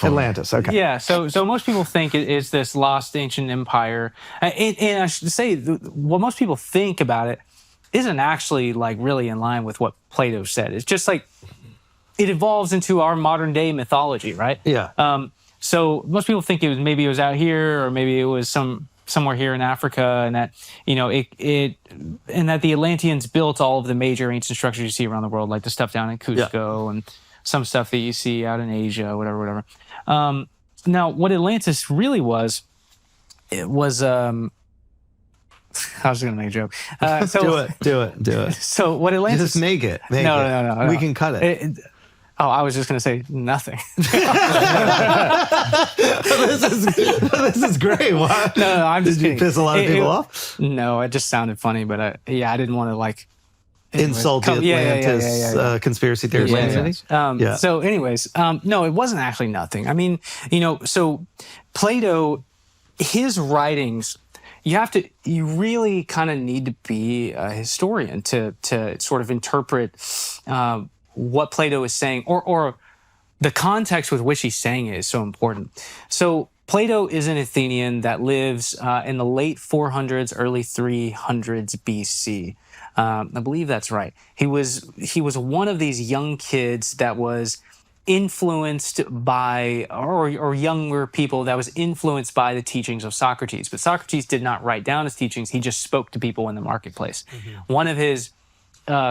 Atlantis, okay. Yeah, so most people think it is this lost ancient empire. And I should say, what most people think about it isn't actually like really in line with what Plato said. It's just like it evolves into our modern day mythology, right? Yeah. So most people think maybe it was out here, or maybe it was somewhere here in Africa, and that and that the Atlanteans built all of the major ancient structures you see around the world, like the stuff down in Cusco and some stuff that you see out in Asia, whatever. Now, what Atlantis really was, it was. I was going to make a joke. Do it. So what Atlantis? Just make it. No. We can cut it. I was just going to say nothing. This is great. Why? No, I'm just kidding. Did you piss a lot of people off? No, it just sounded funny, but I didn't want to like insult the Atlantis conspiracy theories. So anyways, no, it wasn't actually nothing. I mean, so Plato, his writings, you really kind of need to be a historian to sort of interpret what Plato is saying, or the context with which he's saying it is so important. So Plato is an Athenian that lives in the late 400s, early 300s BC. I believe that's right. He was one of these young kids that was influenced by, or younger people that was influenced by the teachings of Socrates. But Socrates did not write down his teachings. He just spoke to people in the marketplace. Mm-hmm. One of his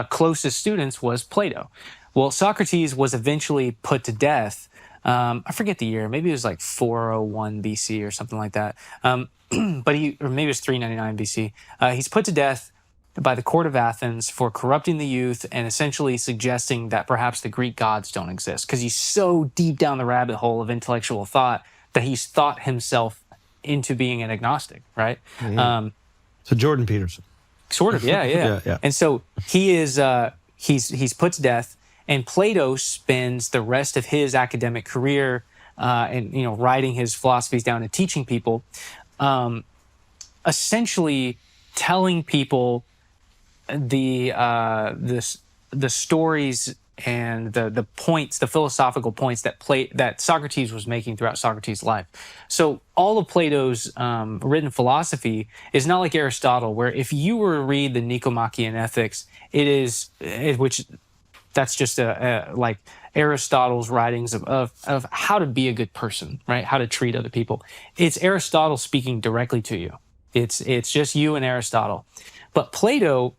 closest students was Plato. Well, Socrates was eventually put to death. I forget the year. Maybe it was like 401 BC or something like that. Or maybe it was 399 BC. He's put to death by the court of Athens for corrupting the youth and essentially suggesting that perhaps the Greek gods don't exist, because he's so deep down the rabbit hole of intellectual thought that he's thought himself into being an agnostic, right? Mm-hmm. So Jordan Peterson. Sort of, yeah. And so he is he's put to death, and Plato spends the rest of his academic career and writing his philosophies down and teaching people, essentially telling people the stories and the points, the philosophical points that Socrates was making throughout Socrates' life. So all of Plato's written philosophy is not like Aristotle, where if you were to read the Nicomachean Ethics, that's just like Aristotle's writings of how to be a good person, right? How to treat other people. It's Aristotle speaking directly to you. It's just you and Aristotle. But Plato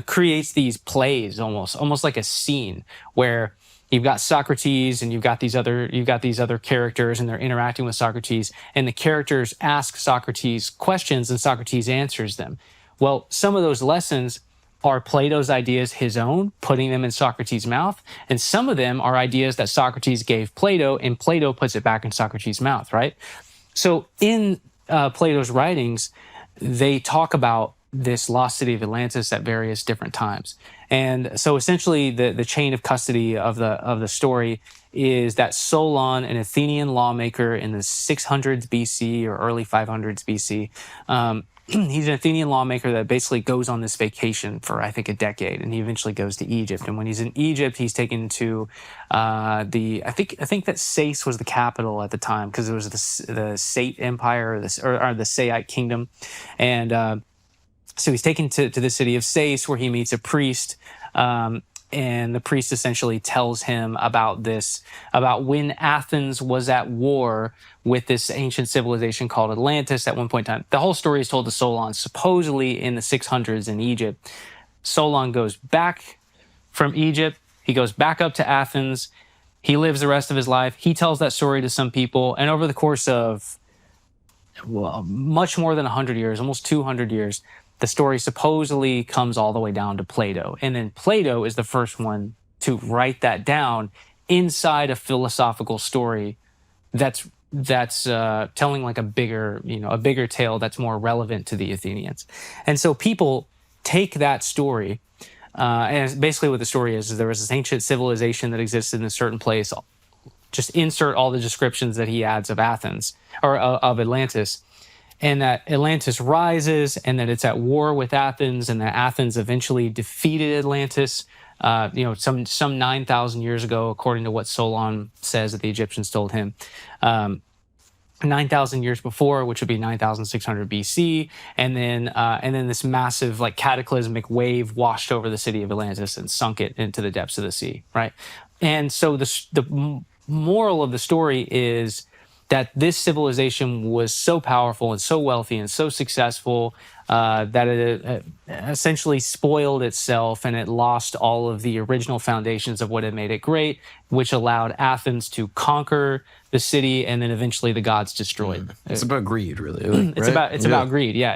creates these plays almost like a scene where you've got Socrates and you've got these other characters, and they're interacting with Socrates, and the characters ask Socrates questions and Socrates answers them. Well, some of those lessons are Plato's ideas, his own, putting them in Socrates' mouth, and some of them are ideas that Socrates gave Plato, and Plato puts it back in Socrates' mouth, right? So in Plato's writings, they talk about this lost city of Atlantis at various different times. And so essentially the chain of custody of the story is that Solon, an Athenian lawmaker in the 600s BC or early 500s BC, he's an Athenian lawmaker that basically goes on this vacation for, I think, a decade, and he eventually goes to Egypt. And when he's in Egypt, he's taken to I think that Sais was the capital at the time, because it was the Sate Empire or the Saite Kingdom, and so he's taken to the city of Sais, where he meets a priest, and the priest essentially tells him about when Athens was at war with this ancient civilization called Atlantis at one point in time. The whole story is told to Solon, supposedly in the 600s in Egypt. Solon goes back from Egypt. He goes back up to Athens. He lives the rest of his life. He tells that story to some people, and over the course of much more than 100 years, almost 200 years, the story supposedly comes all the way down to Plato. And then Plato is the first one to write that down inside a philosophical story that's telling like a bigger tale that's more relevant to the Athenians. And so people take that story, and basically what the story is there was this ancient civilization that existed in a certain place. Just insert all the descriptions that he adds of Athens, or of Atlantis. And that Atlantis rises, and that it's at war with Athens, and that Athens eventually defeated Atlantis some 9,000 years ago, according to what Solon says that the Egyptians told him. 9,000 years before, which would be 9,600 BC, and then this massive like cataclysmic wave washed over the city of Atlantis and sunk it into the depths of the sea, right? And so the moral of the story is that this civilization was so powerful and so wealthy and so successful that it essentially spoiled itself, and it lost all of the original foundations of what had made it great, which allowed Athens to conquer the city, and then eventually the gods destroyed. It's about greed, really. It's about greed, yeah.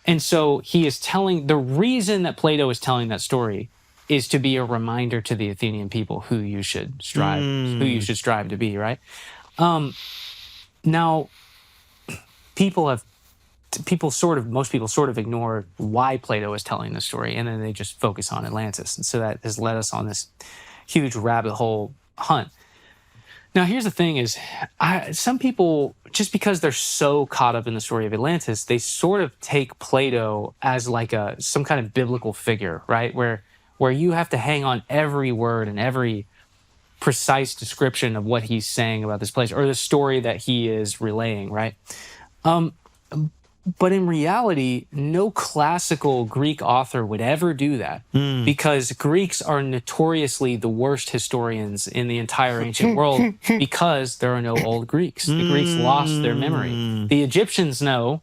And so he is telling, the reason that Plato is telling that story is to be a reminder to the Athenian people who you should strive to be, right? Now, most people sort of ignore why Plato is telling this story, and then they just focus on Atlantis. And so that has led us on this huge rabbit hole hunt. Now, here's the thing is, some people, just because they're so caught up in the story of Atlantis, they sort of take Plato as like some kind of biblical figure, right? Where you have to hang on every word and every precise description of what he's saying about this place or the story that he is relaying, right? But in reality, no classical Greek author would ever do that because Greeks are notoriously the worst historians in the entire ancient world because there are no old Greeks. The Greeks lost their memory. The Egyptians know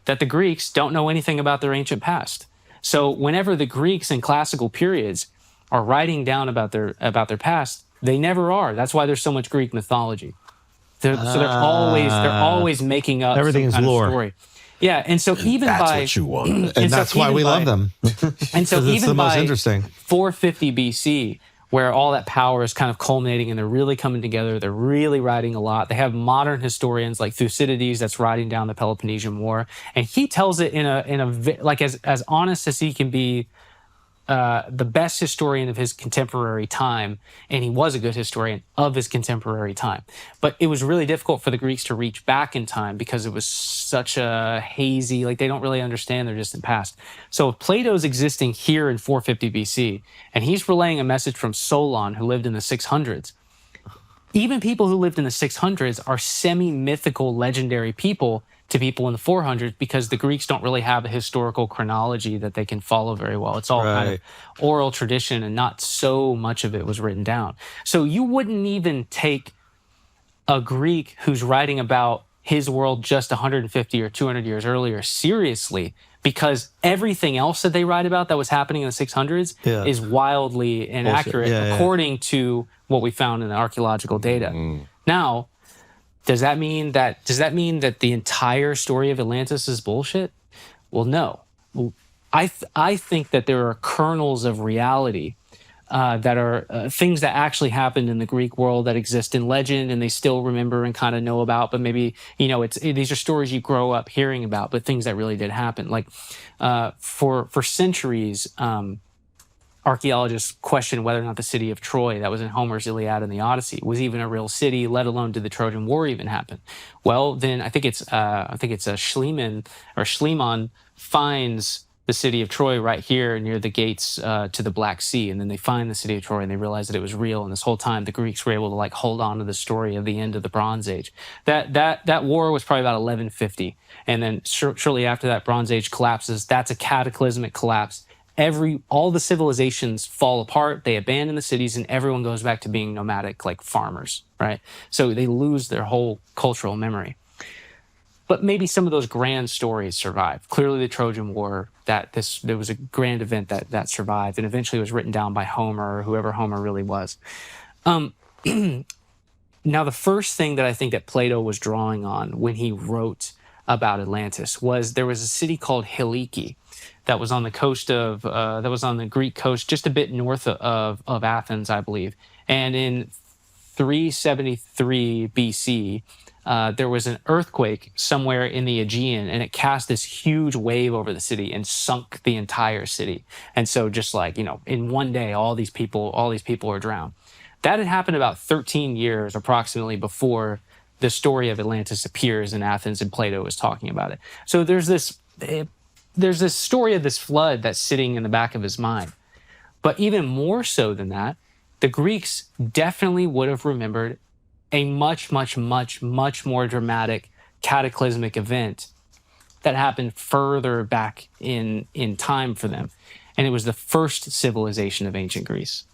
that the Greeks don't know anything about their ancient past. So whenever the Greeks in classical periods are writing down about their past, they never are. That's why there's so much Greek mythology. So they're always making up everything some kind is lore. Of story. Yeah, and so even that's by what you want. And that's why we love them. And so it's even the most by interesting. 450 BC, where all that power is kind of culminating and they're really coming together, they're really writing a lot. They have modern historians like Thucydides that's writing down the Peloponnesian War, and he tells it in a like as honest as he can be. The best historian of his contemporary time, and he was a good historian of his contemporary time. But it was really difficult for the Greeks to reach back in time because it was such a hazy, like they don't really understand their distant past. So Plato's existing here in 450 BC, and he's relaying a message from Solon, who lived in the 600s. Even people who lived in the 600s are semi-mythical, legendary people to people in the 400s because the Greeks don't really have a historical chronology that they can follow very well. It's all kind of oral tradition, and not so much of it was written down. So you wouldn't even take a Greek who's writing about his world just 150 or 200 years earlier seriously, because everything else that they write about that was happening in the 600s is wildly inaccurate according to what we found in the archaeological data. Now, does that mean that the entire story of Atlantis is bullshit? Well, no. I think that there are kernels of reality that are things that actually happened in the Greek world that exist in legend, and they still remember and kind of know about. But maybe these are stories you grow up hearing about, but things that really did happen. Like for centuries, archaeologists question whether or not the city of Troy that was in Homer's Iliad and the Odyssey was even a real city, let alone did the Trojan War even happen. Well, then I think it's Schliemann finds the city of Troy right here near the gates to the Black Sea, and then they find the city of Troy and they realize that it was real. And this whole time, the Greeks were able to like hold on to the story of the end of the Bronze Age. That war was probably about 1150, and then shortly after that, Bronze Age collapses. That's a cataclysmic collapse. All the civilizations fall apart, they abandon the cities, and everyone goes back to being nomadic, like farmers, right? So they lose their whole cultural memory. But maybe some of those grand stories survive. Clearly the Trojan War, there was a grand event that survived, and eventually was written down by Homer, or whoever Homer really was. Now, the first thing that I think that Plato was drawing on when he wrote about Atlantis was there was a city called Helike that was on the Greek coast, just a bit north of Athens, I believe. And in 373 BC, there was an earthquake somewhere in the Aegean, and it cast this huge wave over the city and sunk the entire city. And so just like, in one day, all these people are drowned. That had happened about 13 years approximately before the story of Atlantis appears in Athens, and Plato is talking about it. So there's this story of this flood that's sitting in the back of his mind. But even more so than that, the Greeks definitely would have remembered a much, much, much, much more dramatic cataclysmic event that happened further back in time for them. And it was the first civilization of ancient Greece.